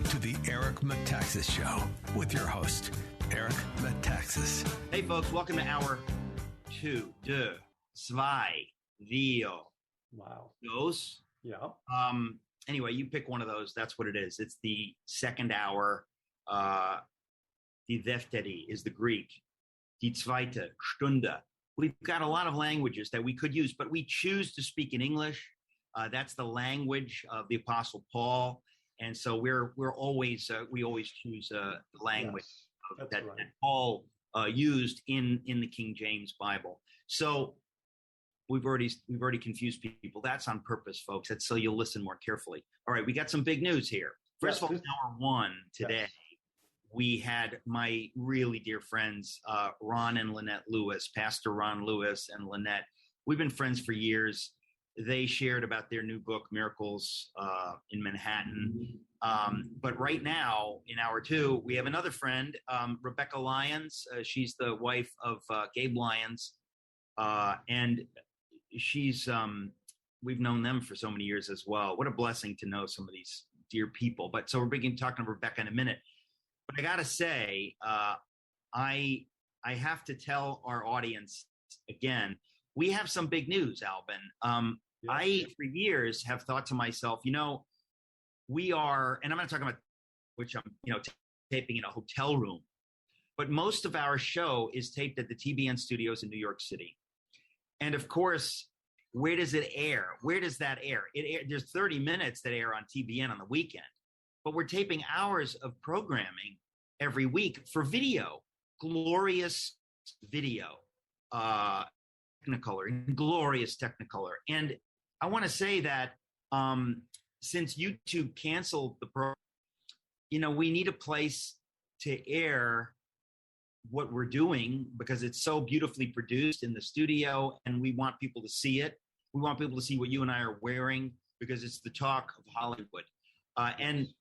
to the Eric Metaxas Show with your host, Eric Metaxas. Hey, folks, welcome to hour 2, zwei, Vio. Wow. Those. Yeah. Anyway, you pick one of those. That's what it is. It's the second hour. Die Defteri is the Greek. Die zweite Stunde. We've got a lot of languages that we could use, but we choose to speak in English. That's the language of the Apostle Paul. And so we always choose the language that Paul used in the King James Bible. So we've already confused people. That's on purpose, folks. That's so you'll listen more carefully. All right, we got some big news here. First of all, hour 1 today, we had my really dear friends, Ron and Lynette Lewis, Pastor Ron Lewis and Lynette. We've been friends for years. They shared about their new book, Miracles in Manhattan. But right now, in hour 2, we have another friend, Rebecca Lyons. She's the wife of Gabe Lyons. And she's, we've known them for so many years as well. What a blessing to know some of these dear people. But so we're beginning to talk to Rebecca in a minute. But I got to say, I have to tell our audience again, we have some big news, Albin. I, for years, have thought to myself, we are, and I'm not talking about which I'm, taping in a hotel room, but most of our show is taped at the TBN studios in New York City. And of course, where does it air? Where does that air? There's 30 minutes that air on TBN on the weekend, but we're taping hours of programming every week for video, glorious video, Technicolor, glorious Technicolor. And I want to say that since YouTube canceled the program, we need a place to air what we're doing because it's so beautifully produced in the studio and we want people to see it. We want people to see what you and I are wearing because it's the talk of Hollywood. And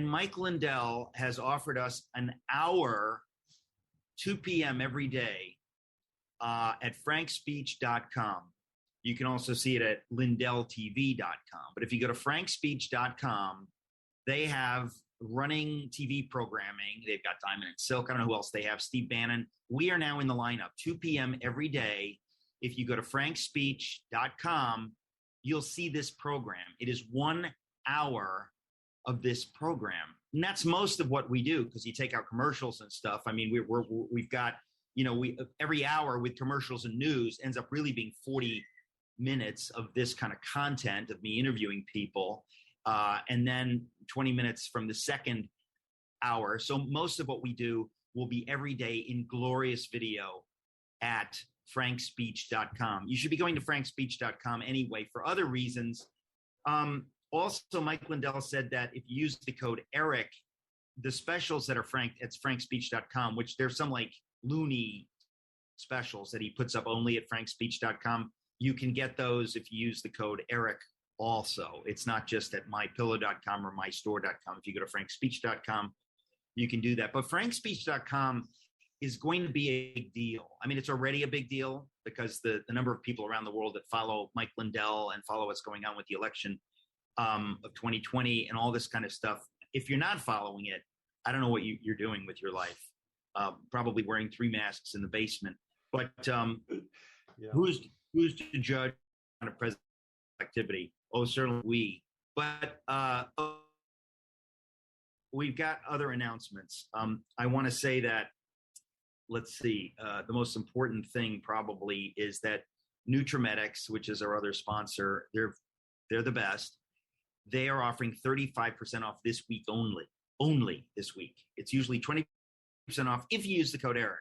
Mike Lindell has offered us an hour, 2 p.m. every day at frankspeech.com. You can also see it at lindelltv.com. But if you go to frankspeech.com, they have running TV programming. They've got Diamond and Silk. I don't know who else they have. Steve Bannon. We are now in the lineup, 2 p.m. every day. If you go to frankspeech.com, you'll see this program. It is 1 hour of this program. And that's most of what we do because you take out commercials and stuff. I mean, we've got, every hour with commercials and news ends up really being 40 minutes of this kind of content of me interviewing people. And then 20 minutes from the second hour. So most of what we do will be every day in glorious video at frankspeech.com. You should be going to frankspeech.com anyway for other reasons. Also, Mike Lindell said that if you use the code ERIC, the specials that are it's frankspeech.com, which there's some like loony specials that he puts up only at frankspeech.com. You can get those if you use the code ERIC also. It's not just at mypillow.com or mystore.com. If you go to frankspeech.com, you can do that. But frankspeech.com is going to be a big deal. I mean, it's already a big deal because the number of people around the world that follow Mike Lindell and follow what's going on with the election of 2020 and all this kind of stuff. If you're not following it, I don't know what you're doing with your life. Probably wearing 3 masks in the basement. But who's to judge on a presidential activity? Oh, certainly we. But we've got other announcements. I want to say that, let's see, the most important thing probably is that Nutrimetics, which is our other sponsor, they're the best. They are offering 35% off this week only this week. It's usually 20% off if you use the code ERIC,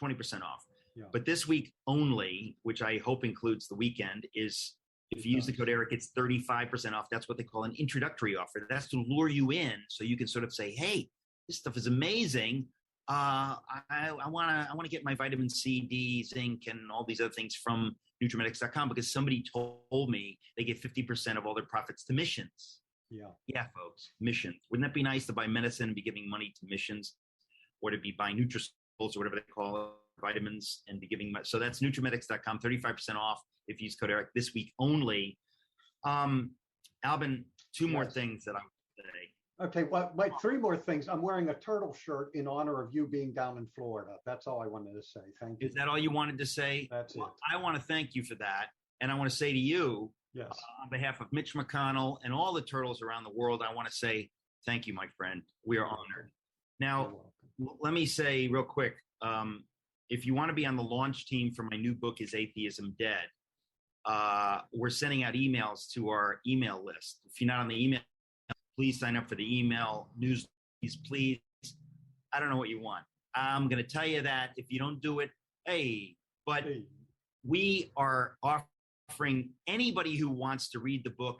20% off. Yeah. But this week only, which I hope includes the weekend, is if you use the code ERIC, it's 35% off. That's what they call an introductory offer. That's to lure you in so you can sort of say, hey, this stuff is amazing. I want to get my vitamin C, D, zinc, and all these other things from Nutrimetics.com because somebody told me they give 50% of all their profits to missions. Yeah, folks, missions. Wouldn't that be nice to buy medicine and be giving money to missions, or to be buying nutraceuticals or whatever they call it, vitamins, and be giving? So that's Nutrimetics.com, 35% off if you use code ERIC this week only. Albin, two more things that I would Okay, well, my three more things. I'm wearing a turtle shirt in honor of you being down in Florida. That's all I wanted to say. Thank you. Is that all you wanted to say? That's it. I want to thank you for that. And I want to say to you, Yes. On behalf of Mitch McConnell and all the turtles around the world, I want to say thank you, my friend. We are honored. Now, let me say real quick, if you want to be on the launch team for my new book, Is Atheism Dead? We're sending out emails to our email list. If you're not on the email, please sign up for the email news. Please. I don't know what you want. I'm going to tell you that if you don't do it, but we are offering anybody who wants to read the book.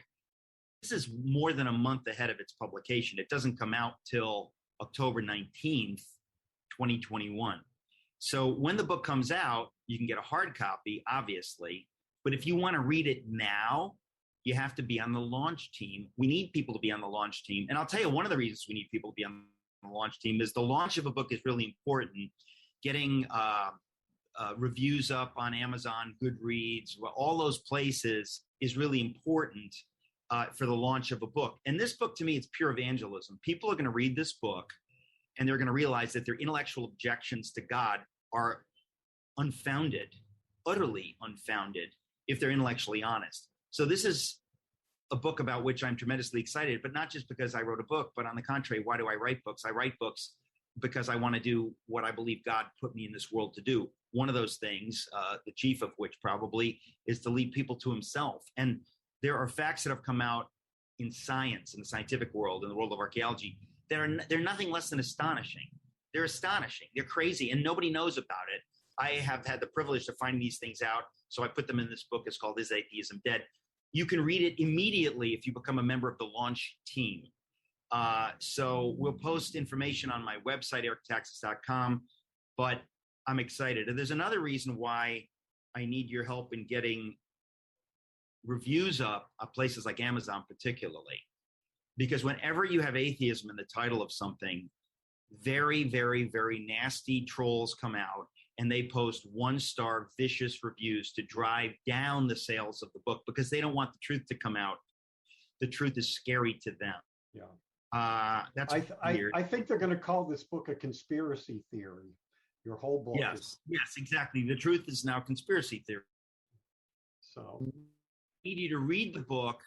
This is more than a month ahead of its publication. It doesn't come out till October 19th, 2021. So when the book comes out, you can get a hard copy, obviously. But if you want to read it now, you have to be on the launch team. We need people to be on the launch team. And I'll tell you, one of the reasons we need people to be on the launch team is the launch of a book is really important. Getting reviews up on Amazon, Goodreads, all those places is really important for the launch of a book. And this book, to me, it's pure evangelism. People are going to read this book, and they're going to realize that their intellectual objections to God are unfounded, utterly unfounded, if they're intellectually honest. So this is a book about which I'm tremendously excited, but not just because I wrote a book, but on the contrary, why do I write books? I write books because I want to do what I believe God put me in this world to do. One of those things, the chief of which probably, is to lead people to himself. And there are facts that have come out in science, in the scientific world, in the world of archaeology, they're nothing less than astonishing. They're astonishing. They're crazy, and nobody knows about it. I have had the privilege of finding these things out, so I put them in this book. It's called Is Atheism Dead? You can read it immediately if you become a member of the launch team. So we'll post information on my website, erictaxis.com, but I'm excited. And there's another reason why I need your help in getting reviews up at places like Amazon particularly. Because whenever you have atheism in the title of something, very, very, very nasty trolls come out and they post 1-star vicious reviews to drive down the sales of the book because they don't want the truth to come out. The truth is scary to them. Yeah. That's weird. I think they're going to call this book a conspiracy theory. Your whole book. Yes, exactly. The truth is now conspiracy theory. So I need you to read the book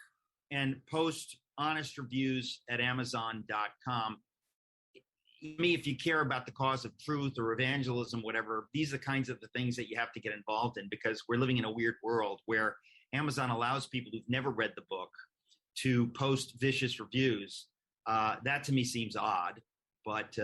and post honest reviews at Amazon.com. Me, if you care about the cause of truth or evangelism, whatever, these are the kinds of the things that you have to get involved in, because we're living in a weird world where Amazon allows people who've never read the book to post vicious reviews. That to me seems odd, but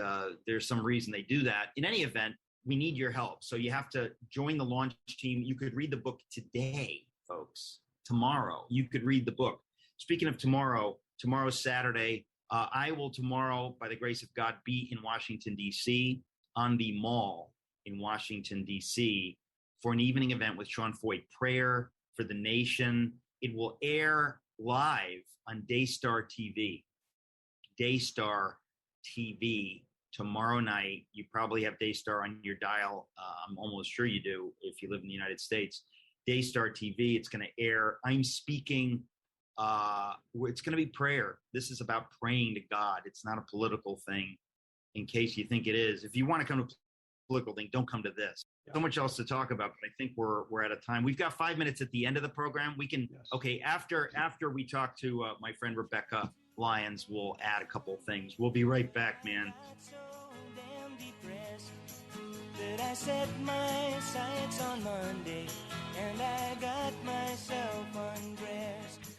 there's some reason they do that. In any event, we need your help. So you have to join the launch team. You could read the book today, folks. Tomorrow, you could read the book. Speaking of tomorrow's Saturday. I will tomorrow, by the grace of God, be in Washington, D.C., on the Mall in Washington, D.C., for an evening event with Sean Foyt, Prayer for the Nation. It will air live on Daystar TV. Daystar TV tomorrow night. You probably have Daystar on your dial. I'm almost sure you do if you live in the United States. Daystar TV, it's going to air. I'm speaking. It's going to be prayer. This is about praying to God. It's not a political thing, in case you think it is. If you want to come to a political thing, don't come to this. Yeah. So much else to talk about, but I think we're out of time. We've got 5 minutes at the end of the program. We can, yes. Okay, after we talk to my friend Rebecca Lyons, we'll add a couple of things. We'll be right back, man. I set my sights on Monday, and I got myself undressed.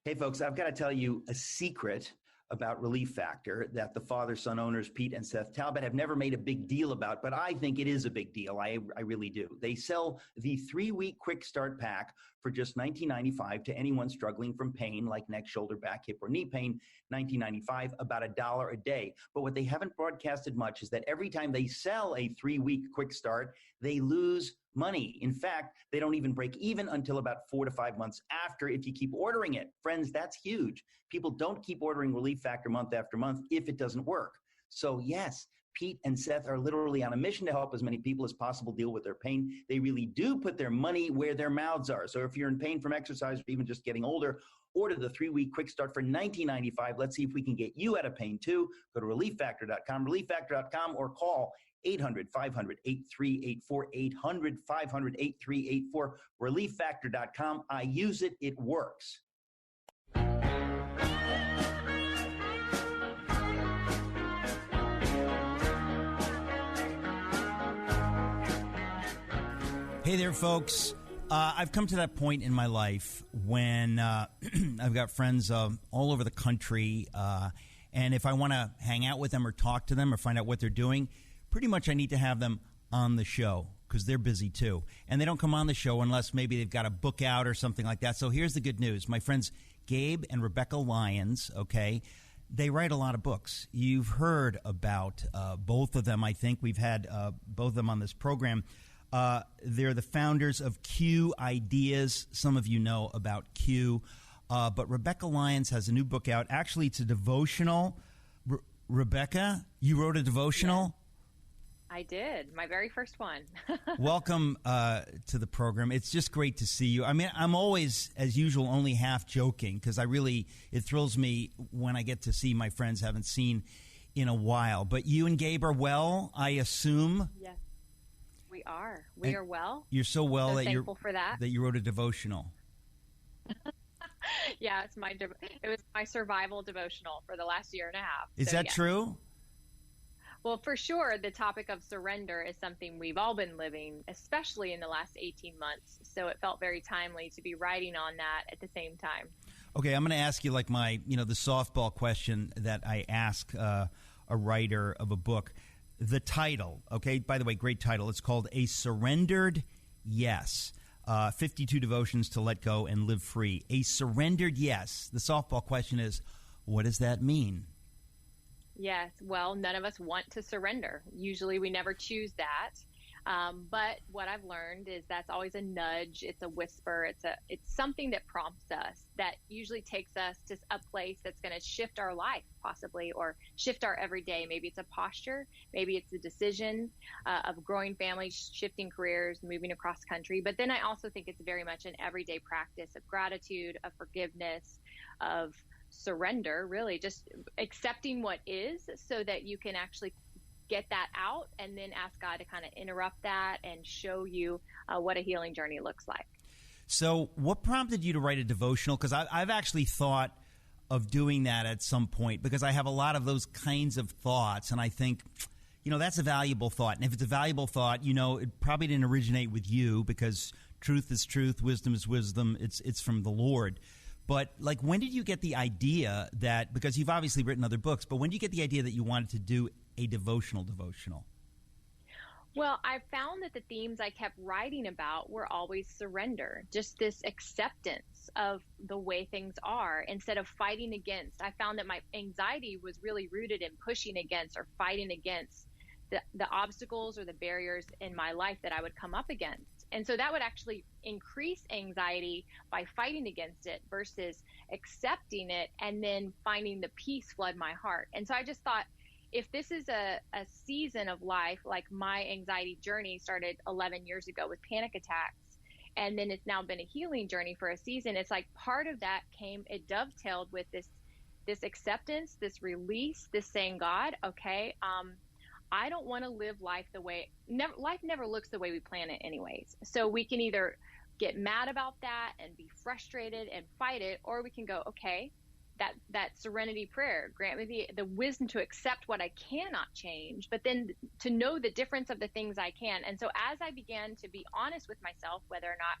Hey, folks, I've got to tell you a secret about Relief Factor that the father-son owners, Pete and Seth Talbot, have never made a big deal about, but I think it is a big deal. I really do. They sell the 3-week quick start pack for just $19.95 to anyone struggling from pain like neck, shoulder, back, hip, or knee pain. $19.95, about $1 a day. But what they haven't broadcasted much is that every time they sell a 3-week quick start, they lose money. In fact, they don't even break even until about 4 to 5 months after if you keep ordering it. Friends, that's huge. People don't keep ordering Relief Factor month after month if it doesn't work. So yes, Pete and Seth are literally on a mission to help as many people as possible deal with their pain. They really do put their money where their mouths are. So if you're in pain from exercise or even just getting older, Order the 3-week quick start for $19.95. Let's see if we can get you out of pain too. Go to relieffactor.com, relieffactor.com, or call 800-500-8384, 800-500-8384, relieffactor.com. I use it. It works. Hey there, folks. I've come to that point in my life when I've got friends all over the country, and if I want to hang out with them or talk to them or find out what they're doing, pretty much I need to have them on the show because they're busy too. And they don't come on the show unless maybe they've got a book out or something like that. So here's the good news. My friends Gabe and Rebecca Lyons, okay, they write a lot of books. You've heard about both of them. I think we've had both of them on this program. They're the founders of Q Ideas. Some of you know about Q. But Rebecca Lyons has a new book out. Actually, it's a devotional. Rebecca, you wrote a devotional? I did. My very first one. Welcome to the program. It's just great to see you. I mean, I'm always, as usual, only half joking because it thrills me when I get to see my friends I haven't seen in a while. But you and Gabe are well, I assume? Yes. We are. We are well. You're so well so that thankful for that. That you wrote a devotional. Yeah, it was my survival devotional for the last year and a half. Is that true? Well, for sure, the topic of surrender is something we've all been living, especially in the last 18 months. So it felt very timely to be writing on that at the same time. Okay, I'm going to ask you like the softball question that I ask a writer of a book. The title, okay, by the way, great title. It's called A Surrendered Yes, 52 Devotions to Let Go and Live Free. A Surrendered Yes. The softball question is, what does that mean? Yes, well, none of us want to surrender. Usually we never choose that. But what I've learned is that's always a nudge. It's a whisper. It's something that prompts us, that usually takes us to a place that's going to shift our life possibly, or shift our everyday. Maybe it's a posture. Maybe it's a decision of growing families, shifting careers, moving across country. But then I also think it's very much an everyday practice of gratitude, of forgiveness, of surrender, really just accepting what is so that you can actually get that out and then ask God to kind of interrupt that and show you what a healing journey looks like. So what prompted you to write a devotional? Because I've actually thought of doing that at some point because I have a lot of those kinds of thoughts. And I think, that's a valuable thought. And if it's a valuable thought, it probably didn't originate with you because truth is truth, wisdom is wisdom. It's from the Lord. But when did you get the idea that, because you've obviously written other books, but when did you get the idea that you wanted to do a devotional? Well, I found that the themes I kept writing about were always surrender, just this acceptance of the way things are instead of fighting against. I found that my anxiety was really rooted in pushing against or fighting against the obstacles or the barriers in my life that I would come up against. And so that would actually increase anxiety by fighting against it versus accepting it and then finding the peace flood my heart. And so I just thought, if this is a season of life, like my anxiety journey started 11 years ago with panic attacks, and then it's now been a healing journey for a season, it's like part of that it dovetailed with this acceptance, this release, this saying, God, okay, I don't want to live life life never looks the way we plan it anyways. So we can either get mad about that and be frustrated and fight it, or we can go, okay, that serenity prayer, grant me the wisdom to accept what I cannot change, but then to know the difference of the things I can. And so as I began to be honest with myself, whether or not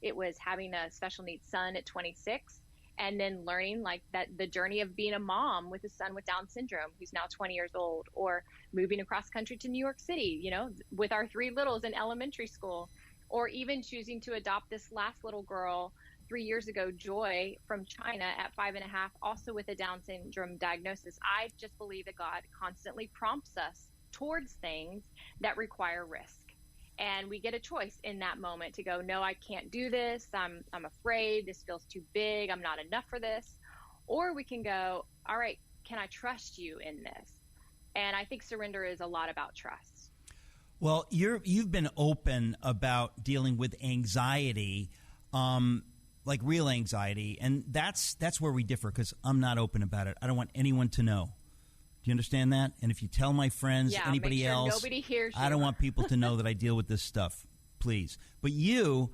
it was having a special needs son at 26, and then learning that the journey of being a mom with a son with Down syndrome who's now 20 years old, or moving across country to New York City, with our 3 littles in elementary school, or even choosing to adopt this last little girl 3 years ago, Joy, from China at 5.5, also with a Down syndrome diagnosis. I just believe that God constantly prompts us towards things that require risk. And we get a choice in that moment to go, no, I can't do this. I'm afraid. This feels too big. I'm not enough for this. Or we can go, all right, can I trust you in this? And I think surrender is a lot about trust. Well, you've been open about dealing with anxiety. like real anxiety, and that's where we differ because I'm not open about it. I don't want anyone to know. Do you understand that? And if you tell my friends, anybody make sure else, nobody hears you. I don't want people to know that I deal with this stuff, please. But you,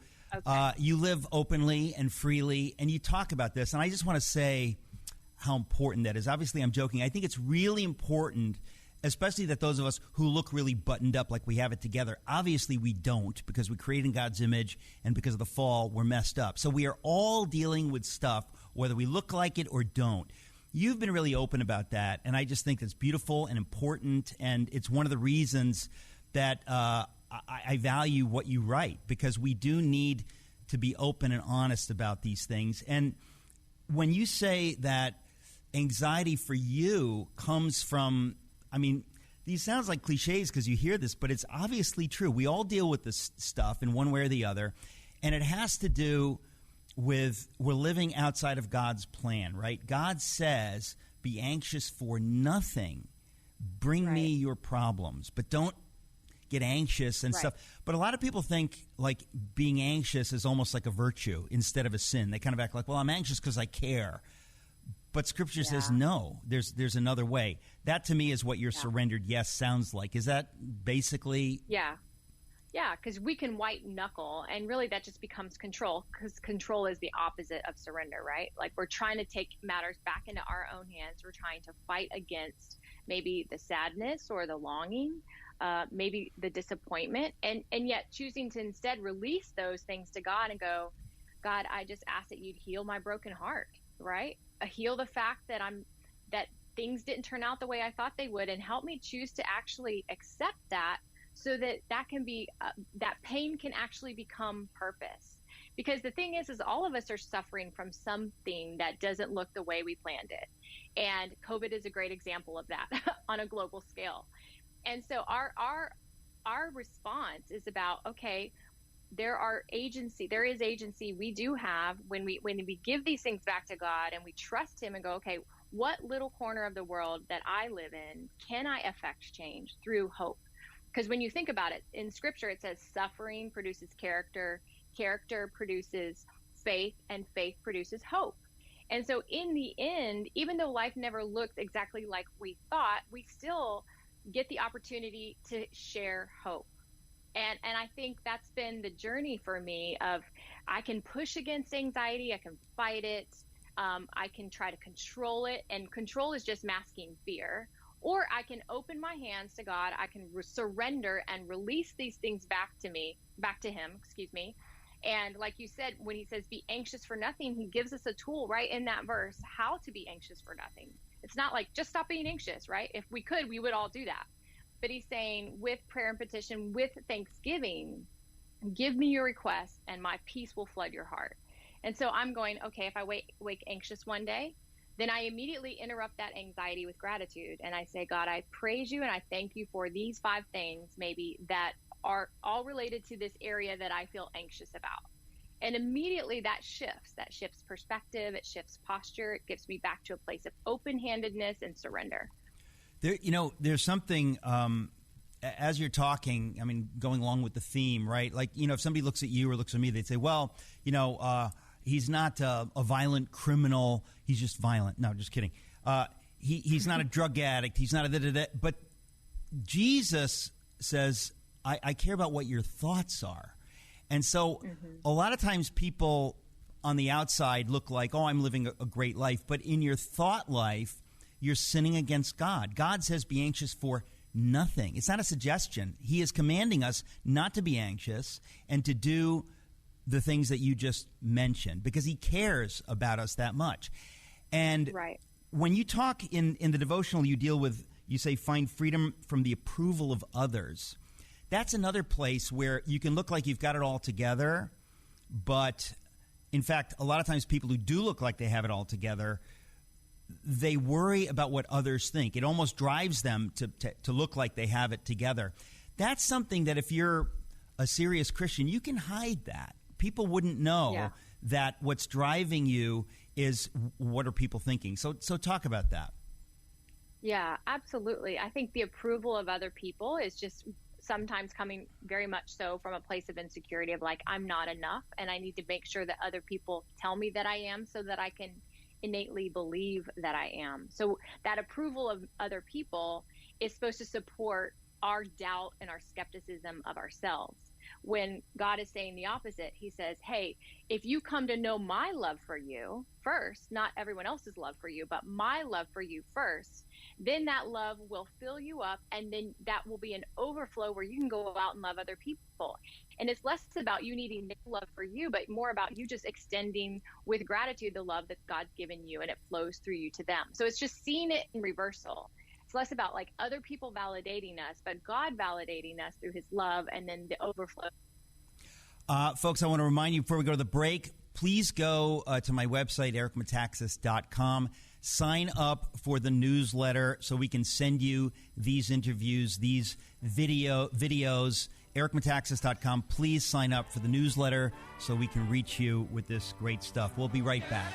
you live openly and freely, and you talk about this, and I just want to say how important that is. Obviously, I'm joking. I think it's really important, especially that those of us who look really buttoned up like we have it together, obviously we don't, because we create in God's image, and because of the fall, we're messed up. So we are all dealing with stuff, whether we look like it or don't. You've been really open about that, and I just think that's beautiful and important, and it's one of the reasons that I value what you write, because we do need to be open and honest about these things. And when you say that anxiety for you comes from, I mean, these sounds like cliches because you hear this, but it's obviously true. We all deal with this stuff in one way or the other, and it has to do with we're living outside of God's plan, right? God says, be anxious for nothing. Bring me your problems, but don't get anxious and stuff. But a lot of people think like being anxious is almost like a virtue instead of a sin. They kind of act like, well, I'm anxious because I care. But Scripture says no, there's another way. That to me is what your surrendered yes sounds like. Is that basically? Yeah, because we can white knuckle, and really that just becomes control, because control is the opposite of surrender, right? Like we're trying to take matters back into our own hands. We're trying to fight against maybe the sadness or the longing, maybe the disappointment, and yet choosing to instead release those things to God and go, God, I just ask that you'd heal my broken heart, right? Heal the fact that that things didn't turn out the way I thought they would, and help me choose to actually accept that, so that can be that pain can actually become purpose. Because the thing is all of us are suffering from something that doesn't look the way we planned it, and COVID is a great example of that on a global scale. And so our response is about, okay, there is agency we do have when we give these things back to God and we trust him and go, okay, what little corner of the world that I live in can I affect change through hope? Because when you think about it, in Scripture, it says suffering produces character, character produces faith, and faith produces hope. And so in the end, even though life never looked exactly like we thought, we still get the opportunity to share hope. And I think that's been the journey for me of, I can push against anxiety, I can fight it, I can try to control it, and control is just masking fear. Or I can open my hands to God, I can surrender and release these things back to him. And like you said, when he says be anxious for nothing, he gives us a tool right in that verse, how to be anxious for nothing. It's not like just stop being anxious, right? If we could, we would all do that. But he's saying with prayer and petition, with thanksgiving, give me your request and my peace will flood your heart. And so I'm going, okay, if I wake anxious one day, then I immediately interrupt that anxiety with gratitude. And I say, God, I praise you and I thank you for these 5 things maybe that are all related to this area that I feel anxious about. And immediately that shifts perspective, it shifts posture, it gets me back to a place of open-handedness and surrender. There's something, as you're talking, I mean, going along with the theme, right? Like, if somebody looks at you or looks at me, they'd say, well, he's not a violent criminal. He's just violent. No, just kidding. He's not a drug addict. He's not a da-da-da. But Jesus says, I care about what your thoughts are. And so a lot of times people on the outside look like, oh, I'm living a great life. But in your thought life, you're sinning against God. God says be anxious for nothing. It's not a suggestion. He is commanding us not to be anxious and to do the things that you just mentioned because he cares about us that much. And when you talk in the devotional, you say find freedom from the approval of others. That's another place where you can look like you've got it all together, but in fact, a lot of times people who do look like they have it all together, they worry about what others think. It almost drives them to look like they have it together. That's something that if you're a serious Christian, you can hide that. People wouldn't know that what's driving you is what are people thinking. So talk about that. Yeah, absolutely. I think the approval of other people is just sometimes coming very much so from a place of insecurity of like, I'm not enough, and I need to make sure that other people tell me that I am so that I can innately believe that I am. So that approval of other people is supposed to support our doubt and our skepticism of ourselves. When God is saying the opposite, he says, hey, if you come to know my love for you first, not everyone else's love for you, but my love for you first, then that love will fill you up, and then that will be an overflow where you can go out and love other people. And it's less about you needing their love for you, but more about you just extending with gratitude the love that God's given you, and it flows through you to them. So it's just seeing it in reversal. It's less about like other people validating us, but God validating us through his love, and then the overflow. Folks, I want to remind you before we go to the break, please go to my website, ericmetaxas.com. Sign up for the newsletter so we can send you these interviews, these videos. ericmetaxas.com. Please sign up for the newsletter so we can reach you with this great stuff. We'll be right back.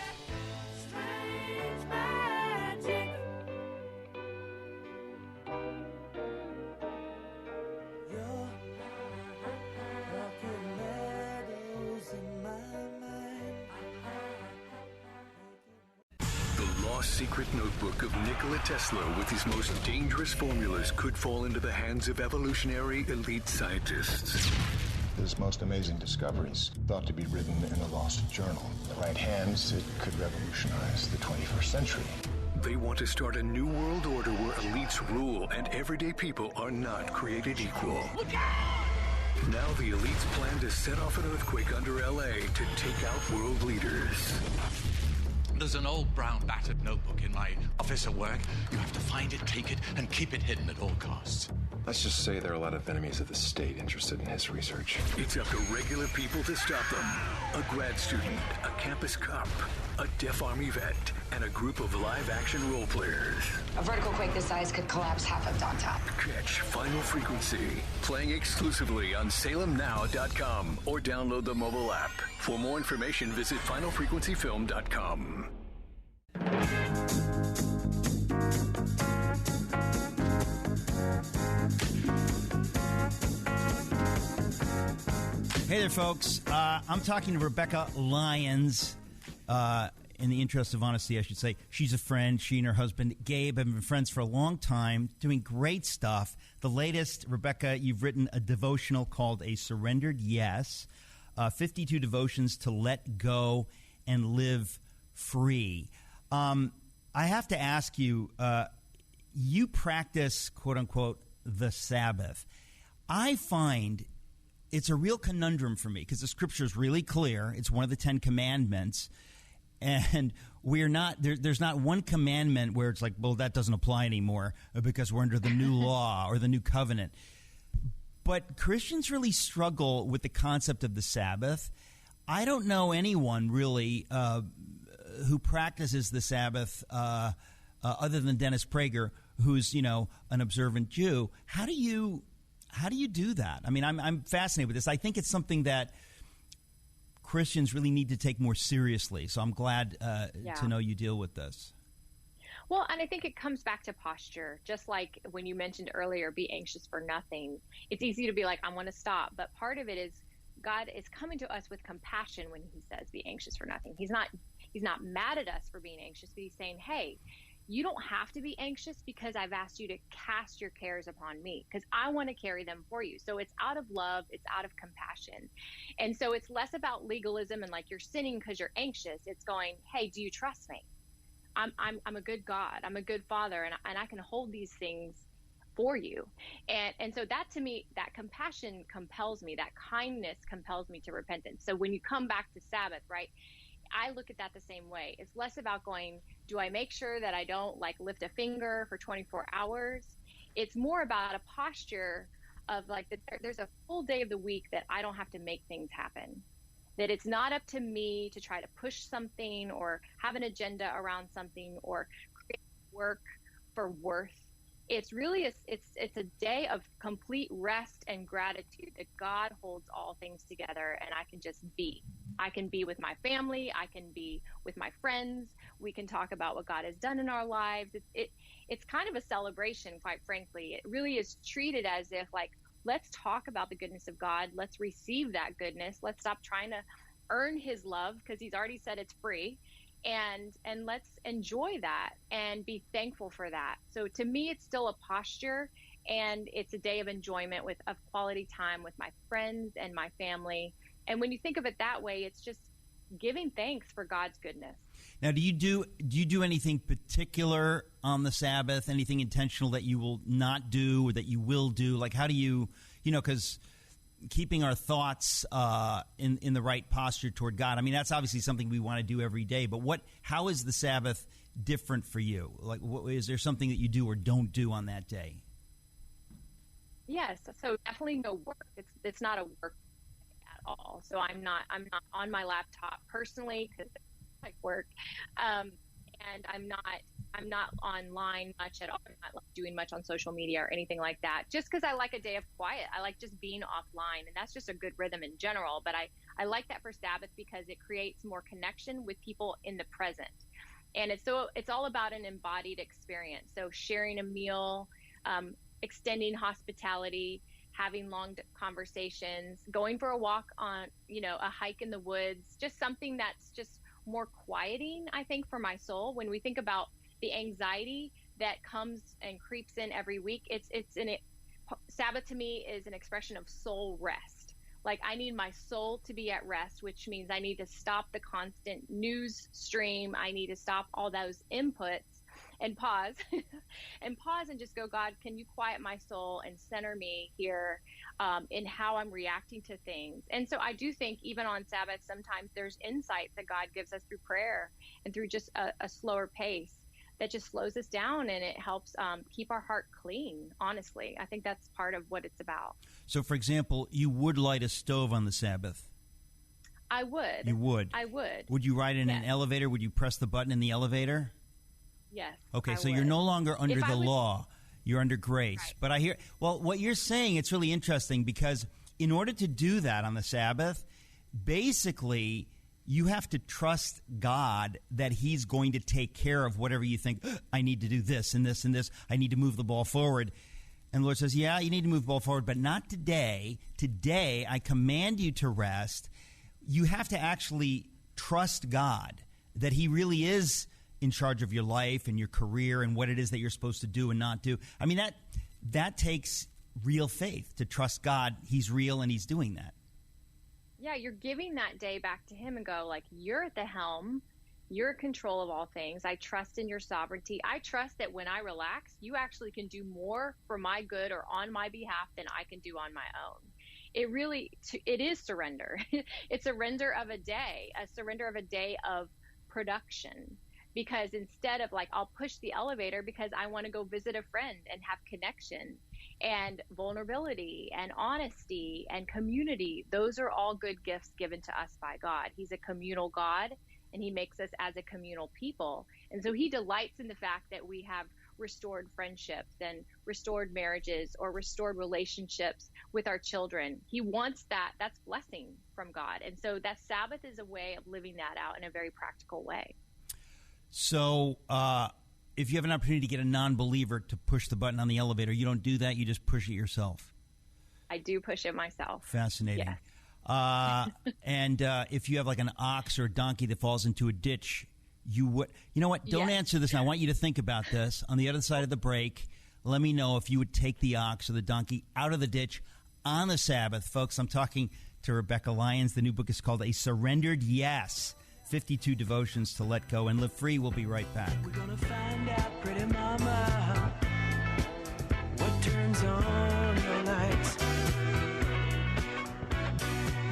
Secret notebook of Nikola Tesla with his most dangerous formulas could fall into the hands of evolutionary elite scientists. His most amazing discoveries thought to be written in a lost journal. In the right hands, it could revolutionize the 21st century. They want to start a new world order where elites rule and everyday people are not created equal. Look out! Now the elites plan to set off an earthquake under LA to take out world leaders. There's an old brown battered notebook in my office at work. You have to find it, take it, and keep it hidden at all costs. Let's just say there are a lot of enemies of the state interested in his research. It's up to regular people to stop them. A grad student, a campus cop, a deaf army vet, and a group of live-action role players. A vertical quake this size could collapse half of downtown. Catch Final Frequency, playing exclusively on salemnow.com or download the mobile app. For more information, visit finalfrequencyfilm.com. Hey there, folks. I'm talking to Rebecca Lyons. In the interest of honesty, I should say, she's a friend. She and her husband, Gabe, have been friends for a long time, doing great stuff. The latest, Rebecca, you've written a devotional called A Surrendered Yes, 52 devotions to let go and live free. I have to ask you, you practice, quote unquote, the Sabbath. I find it's a real conundrum for me because the scripture is really clear. It's one of the 10 commandments. And we're not there's not one commandment where it's like, well, that doesn't apply anymore because we're under the new law or the new covenant. But Christians really struggle with the concept of the Sabbath. I don't know anyone really who practices the Sabbath other than Dennis Prager, who's, an observant Jew. How do you do that? I mean, I'm fascinated with this. I think it's something that Christians really need to take more seriously. So I'm glad to know you deal with this. Well, and I think it comes back to posture. Just like when you mentioned earlier, be anxious for nothing. It's easy to be like, I want to stop. But part of it is God is coming to us with compassion when he says be anxious for nothing. He's not mad at us for being anxious, but he's saying, hey, you don't have to be anxious because I've asked you to cast your cares upon me because I want to carry them for you. So it's out of love. It's out of compassion. And so it's less about legalism and like you're sinning because you're anxious. It's going, hey, do you trust me? I'm a good God. I'm a good father. And I can hold these things for you. And so that to me, that compassion compels me, that kindness compels me to repentance. So when you come back to Sabbath, right? I look at that the same way. It's less about going, do I make sure that I don't like lift a finger for 24 hours? It's more about a posture of like there's a full day of the week that I don't have to make things happen. That it's not up to me to try to push something or have an agenda around something or create work for worth. It's really it's a day of complete rest and gratitude that God holds all things together, and I can just be. I can be with my family. I can be with my friends. We can talk about what God has done in our lives. It's kind of a celebration, quite frankly. It really is treated as if like let's talk about the goodness of God. Let's receive that goodness. Let's stop trying to earn his love, because he's already said it's free. And let's enjoy that and be thankful for that. So to me, it's still a posture, and it's a day of enjoyment of quality time with my friends and my family. And when you think of it that way, it's just giving thanks for God's goodness. Now, do you do anything particular on the Sabbath? Anything intentional that you will not do or that you will do? Like, how do you, because keeping our thoughts in the right posture toward God, I mean, that's obviously something we want to do every day. But how is the Sabbath different for you? Like, is there something that you do or don't do on that day? Yes, so definitely no work. It's not a work at all. So I'm not on my laptop personally, because it's like work, and I'm not online much at all. I'm not doing much on social media or anything like that, just because I like a day of quiet. I like just being offline, and that's just a good rhythm in general. But I like that for Sabbath because it creates more connection with people in the present. And it's all about an embodied experience. So sharing a meal, extending hospitality, having long conversations, going for a walk on, a hike in the woods, just something that's just more quieting, I think, for my soul. When we think about the anxiety that comes and creeps in every week, Sabbath to me is an expression of soul rest. Like, I need my soul to be at rest, which means I need to stop the constant news stream. I need to stop all those inputs and pause and just go, God, can you quiet my soul and center me here in how I'm reacting to things? And so I do think even on Sabbath, sometimes there's insight that God gives us through prayer and through just a slower pace that just slows us down, and it helps keep our heart clean, honestly. I think that's part of what it's about. So, for example, you would light a stove on the Sabbath? I would. You would? I would. Would you ride in an elevator? Would you press the button in the elevator? Yes. Okay, so you're no longer under the law. You're under grace. Right. But I hear, what you're saying, it's really interesting, because in order to do that on the Sabbath, basically you have to trust God that he's going to take care of whatever you think. I need to do this and this and this. I need to move the ball forward. And the Lord says, yeah, you need to move the ball forward, but not today. Today, I command you to rest. You have to actually trust God that he really is in charge of your life and your career and what it is that you're supposed to do and not do. I mean, that takes real faith, to trust God. He's real and he's doing that. Yeah, you're giving that day back to him and go, like, you're at the helm. You're in control of all things. I trust in your sovereignty. I trust that when I relax, you actually can do more for my good or on my behalf than I can do on my own. It is surrender. It's surrender of a day of production. Because instead of I'll push the elevator because I want to go visit a friend and have connection and vulnerability and honesty and community. Those are all good gifts given to us by God. He's a communal God, and he makes us as a communal people. And so he delights in the fact that we have restored friendships and restored marriages or restored relationships with our children. He wants that. That's blessing from God. And so that Sabbath is a way of living that out in a very practical way. So if you have an opportunity to get a non-believer to push the button on the elevator, you don't do that. You just push it yourself. I do push it myself. Fascinating. Yes. And if you have an ox or a donkey that falls into a ditch, you would. You know what? Don't answer this. I want you to think about this. On the other side of the break, let me know if you would take the ox or the donkey out of the ditch on the Sabbath. Folks, I'm talking to Rebecca Lyons. The new book is called A Surrendered Yes. 52 Devotions to Let Go and Live Free. We'll be right back. We're gonna find out, pretty mama, what turns on your lights.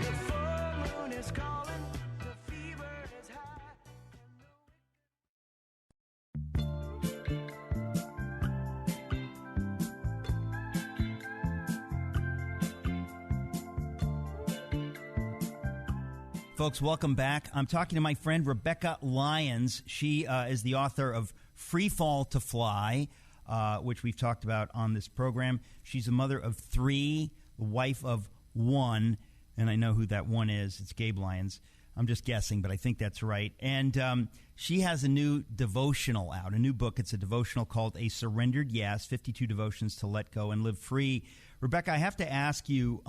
The full moon is calling, the fever is high. Folks, welcome back. I'm talking to my friend Rebecca Lyons. She is the author of Free Fall to Fly, which we've talked about on this program. She's a mother of 3, wife of 1, and I know who that one is. It's Gabe Lyons. I'm just guessing, but I think that's right. And she has a new devotional out, a new book. It's a devotional called A Surrendered Yes, 52 Devotions to Let Go and Live Free. Rebecca, I have to ask you,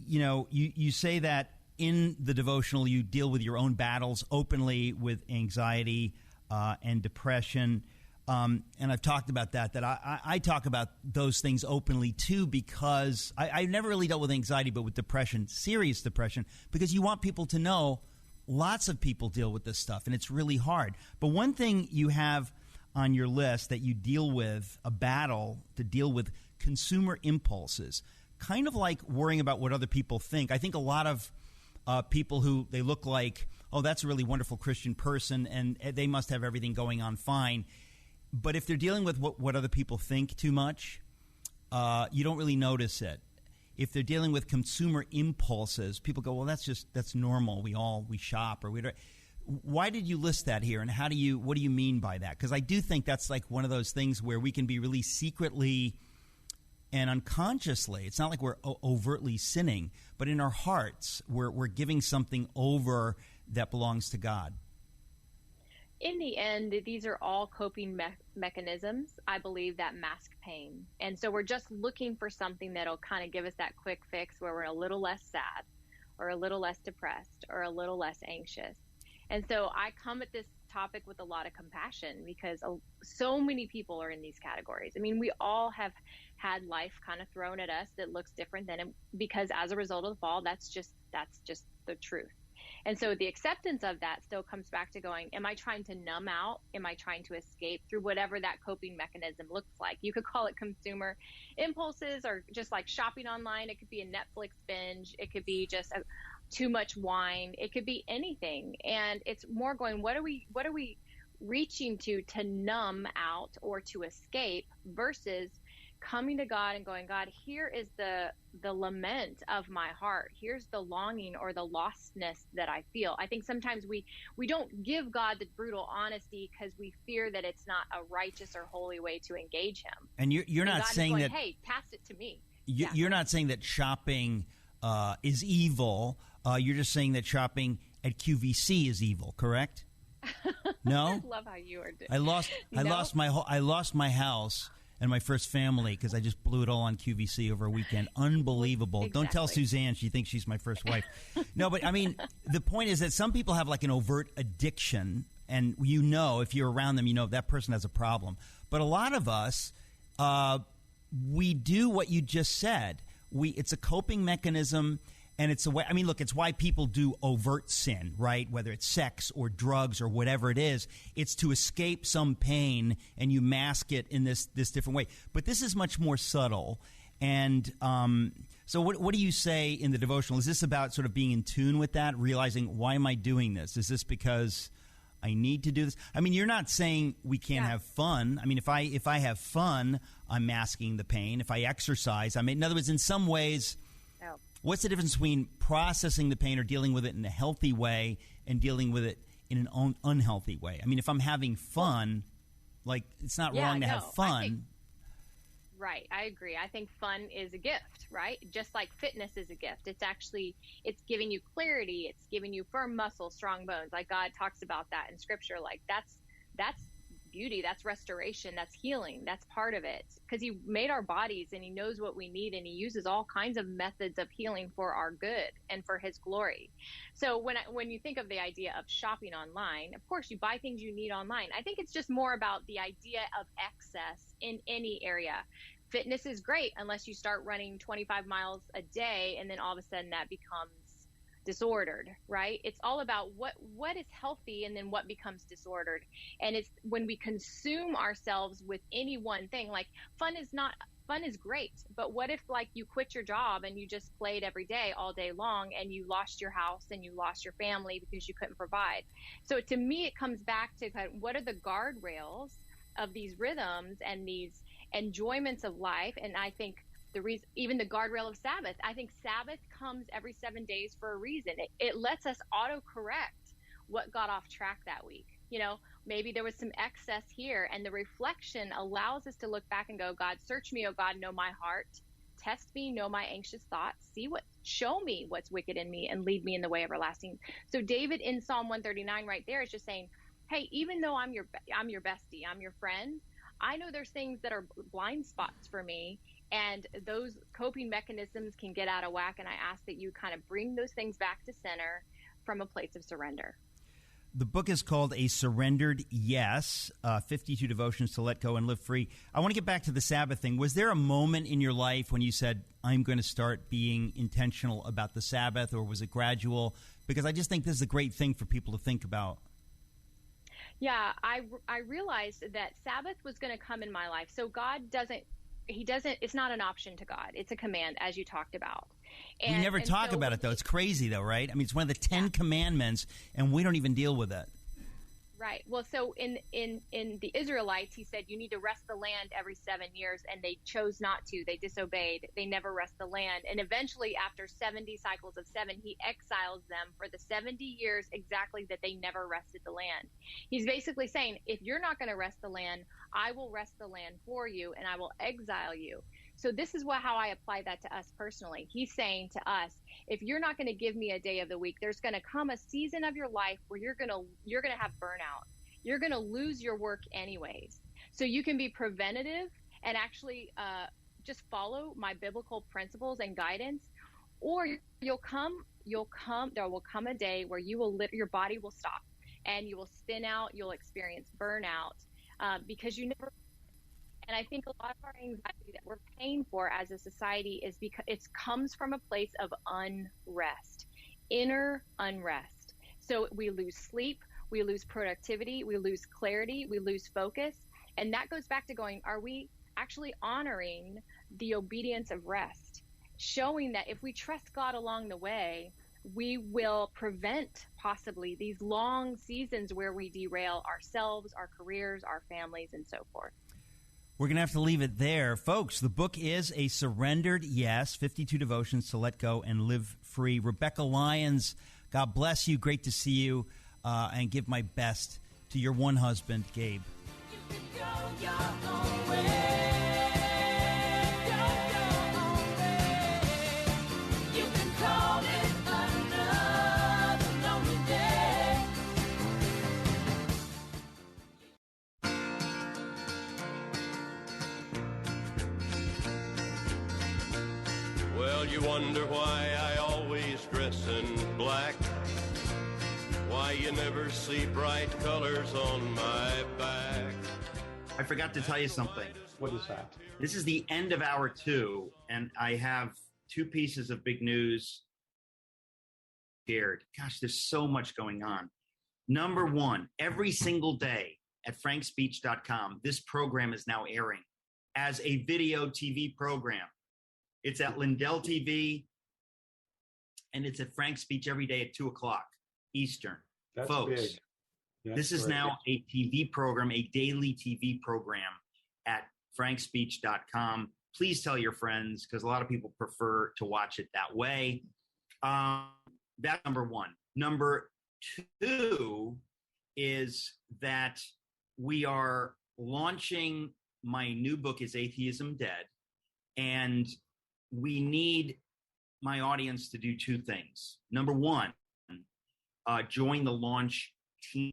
you say that in the devotional you deal with your own battles openly with anxiety and depression. And I've talked about that I talk about those things openly, too, because I've never really dealt with anxiety, but with depression, serious depression, because you want people to know lots of people deal with this stuff, and it's really hard. But one thing you have on your list that you deal with, a battle to deal with consumer impulses, kind of like worrying about what other people think. I think a lot of people who they look like, oh, that's a really wonderful Christian person, and they must have everything going on fine. But if they're dealing with what other people think too much, you don't really notice it. If they're dealing with consumer impulses, people go, well, that's normal. We shop or we don't. Why did you list that here, and what do you mean by that? Because I do think that's like one of those things where we can be really secretly and unconsciously. It's not like we're overtly sinning, but in our hearts, we're giving something over that belongs to God. In the end, these are all coping mechanisms, I believe, that mask pain. And so we're just looking for something that'll kind of give us that quick fix where we're a little less sad or a little less depressed or a little less anxious. And so I come at this topic with a lot of compassion because so many people are in these categories. I mean, we all have had life kind of thrown at us that looks different than it, because as a result of the fall, that's just the truth. And so the acceptance of that still comes back to going, am I trying to numb out? Am I trying to escape through whatever that coping mechanism looks like? You could call it consumer impulses or just like shopping online. It could be a Netflix binge. It could be just too much wine. It could be anything. And it's more going, what are we reaching to numb out or to escape versus coming to God and going, God, here is the lament of my heart. Here's the longing or the lostness that I feel. I think sometimes we don't give God the brutal honesty because we fear that it's not a righteous or holy way to engage him. And you're not saying going, that, hey, cast it to me. You're not saying that shopping is evil. You're just saying that shopping at QVC is evil, correct? No? I love how you are doing. I lost my house and my first family because I just blew it all on QVC over a weekend. Unbelievable. Exactly. Don't tell Suzanne. She thinks she's my first wife. No, but I mean, the point is that some people have like an overt addiction, and if you're around them, that person has a problem. But a lot of us, we do what you just said. It's a coping mechanism. And it's a way, it's why people do overt sin, right? Whether it's sex or drugs or whatever it is, it's to escape some pain, and you mask it in this different way. But this is much more subtle. And so what do you say in the devotional? Is this about sort of being in tune with that, realizing, why am I doing this? Is this because I need to do this? You're not saying we can't have fun. If I have fun, I'm masking the pain. If I exercise, in other words, in some ways, what's the difference between processing the pain or dealing with it in a healthy way and dealing with it in an unhealthy way? If I'm having fun, it's not wrong to have fun. Right. I agree. I think fun is a gift, right? Just like fitness is a gift. It's giving you clarity. It's giving you firm muscles, strong bones. Like God talks about that in scripture. Like that's beauty, that's restoration, that's healing, that's part of it, because he made our bodies and he knows what we need, and he uses all kinds of methods of healing for our good and for his glory. So when you think of the idea of shopping online, of course you buy things you need online. I think it's just more about the idea of excess in any area. Fitness is great unless you start running 25 miles a day and then all of a sudden that becomes disordered, right? It's all about what is healthy and then what becomes disordered. And it's when we consume ourselves with any one thing, like fun is great, but what if like you quit your job and you just played every day all day long and you lost your house and you lost your family because you couldn't provide? So to me, it comes back to kind of what are the guardrails of these rhythms and these enjoyments of life. And I think the reason, even the guardrail of Sabbath, I think Sabbath comes every 7 days for a reason. It lets us auto-correct what got off track that week. Maybe there was some excess here, and the reflection allows us to look back and go, God, search me, oh God, know my heart. test me, know my anxious thoughts, show me what's wicked in me and lead me in the way everlasting. So David in Psalm 139 right there is just saying, hey, even though I'm your bestie, I'm your friend, I know there's things that are blind spots for me, and those coping mechanisms can get out of whack. And I ask that you kind of bring those things back to center from a place of surrender. The book is called A Surrendered Yes, 52 Devotions to Let Go and Live Free. I want to get back to the Sabbath thing. Was there a moment in your life when you said, I'm going to start being intentional about the Sabbath, or was it gradual? Because I just think this is a great thing for people to think about. Yeah, I realized that Sabbath was going to come in my life. So God it's not an option to God. It's a command, as you talked about. We never talk about it, though. It's crazy, though, right? I mean, it's one of the 10 commandments, and we don't even deal with it. Right. Well, so in the Israelites, he said you need to rest the land every 7 years, and they chose not to. They disobeyed. They never rest the land. And eventually, after 70 cycles of 7, he exiles them for the 70 years exactly that they never rested the land. He's basically saying, if you're not going to rest the land, I will rest the land for you, and I will exile you. So this is how I apply that to us personally. He's saying to us, if you're not going to give me a day of the week, there's going to come a season of your life where you're going to have burnout. You're going to lose your work anyways. So you can be preventative and actually just follow my biblical principles and guidance, or there will come a day where your body will stop and you will spin out, you'll experience burnout because you never. And I think a lot of our anxiety that we're paying for as a society is because it comes from a place of unrest, inner unrest. So we lose sleep, we lose productivity, we lose clarity, we lose focus. And that goes back to are we actually honoring the obedience of rest, showing that if we trust God along the way, we will prevent possibly these long seasons where we derail ourselves, our careers, our families, and so forth. We're going to have to leave it there. Folks, the book is A Surrendered Yes, 52 Devotions to Let Go and Live Free. Rebecca Lyons, God bless you. Great to see you. And give my best to your one husband, Gabe. You can go your own way. Go your own way. You can call it another lonely day. Well, you wonder why I always dress in black, why you never see bright colors on my back. I forgot to tell you something. What is that? This is the end of hour 2, and I have 2 pieces of big news shared. Gosh, there's so much going on. Number 1, every single day at frankspeech.com, this program is now airing as a video TV program. It's at Lindell TV, and it's at Frank Speech every day at 2 o'clock Eastern. That's Folks, big. this is now a TV program, a daily TV program at frankspeech.com. Please tell your friends, because a lot of people prefer to watch it that way. That's number 1. Number 2 is that we are launching my new book, Is Atheism Dead? And we need my audience to do 2 things. Number 1, join the launch team.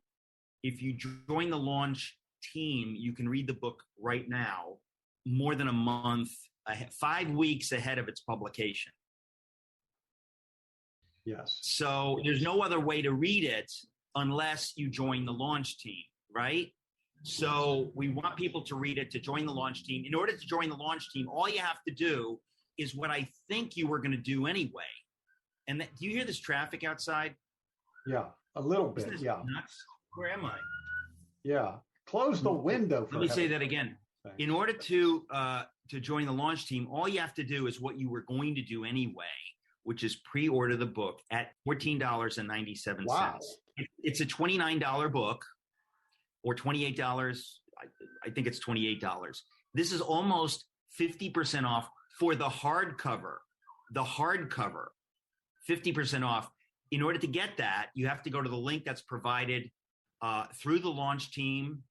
If you join the launch team, you can read the book right now, more than a month, 5 weeks ahead of its publication. Yes. So there's no other way to read it unless you join the launch team, right? So we want people to read it, to join the launch team. In order to join the launch team, all you have to do is what I think you were going to do anyway. And do you hear this traffic outside? Yeah, a little bit. Yeah. Nuts? Where am I? Yeah. Close the window. Let me say that again. In order to join the launch team, all you have to do is what you were going to do anyway, which is pre-order the book at $14.97. Wow. It's a $29 book, or $28. I think it's $28. This is almost 50% off for the hardcover. The hardcover, 50% off. In order to get that, you have to go to the link that's provided through the launch team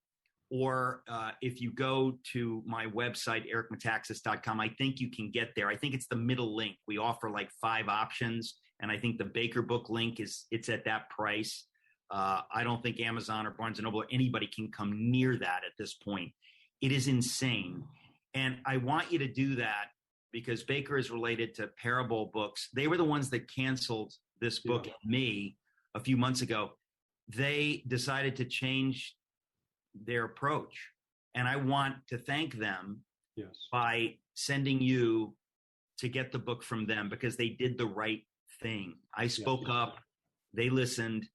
or if you go to my website, ericmetaxas.com, I think you can get there. I think it's the middle link. We offer like 5 options, and I think the Baker book link it's at that price. I don't think Amazon or Barnes & Noble or anybody can come near that at this point. It is insane. And I want you to do that because Baker is related to Parable Books. They were the ones that canceled this book and me a few months ago. They decided to change their approach. And I want to thank them by sending you to get the book from them because they did the right thing. I spoke up, they listened,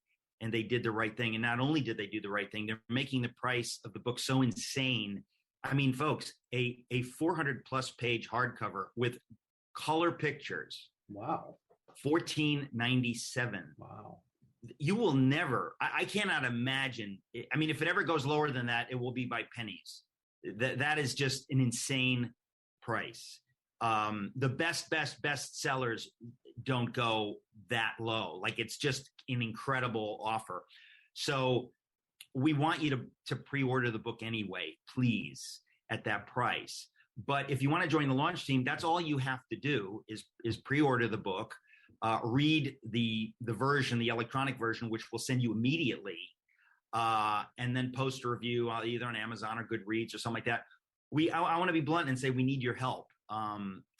and they did the right thing. And not only did they do the right thing, they're making the price of the book so insane. I mean, folks, a 400 plus page hardcover with color pictures. Wow. $14.97. Wow. You will never, I cannot imagine. I mean, if it ever goes lower than that, it will be by pennies. That is just an insane price. The best sellers don't go that low. Like, it's just an incredible offer. So we want you to pre-order the book anyway, please, at that price. But if you want to join the launch team, that's all you have to do is pre-order the book, read the version, the electronic version, which we'll send you immediately, and then post a review either on Amazon or Goodreads or something like that. I want to be blunt and say we need your help.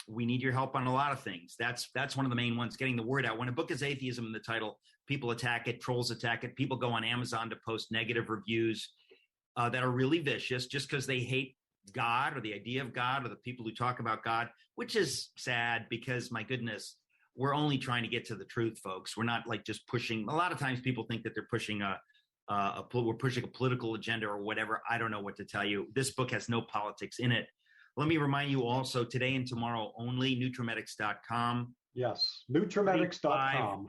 We need your help on a lot of things. That's one of the main ones, getting the word out. When a book has atheism in the title, people attack it, trolls attack it. People go on Amazon to post negative reviews that are really vicious just because they hate God or the idea of God or the people who talk about God, which is sad because, my goodness, we're only trying to get to the truth, folks. We're not like just pushing. A lot of times people think that they're pushing we're pushing a political agenda or whatever. I don't know what to tell you. This book has no politics in it. Let me remind you also, today and tomorrow only, Nutramedics.com. Yes, Nutramedics.com.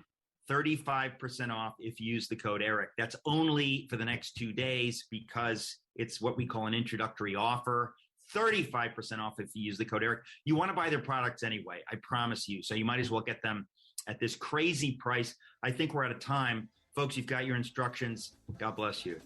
35% off if you use the code ERIC. That's only for the next 2 days because it's what we call an introductory offer. 35% off if you use the code ERIC. You want to buy their products anyway, I promise you. So you might as well get them at this crazy price. I think we're out of time. Folks, you've got your instructions. God bless you.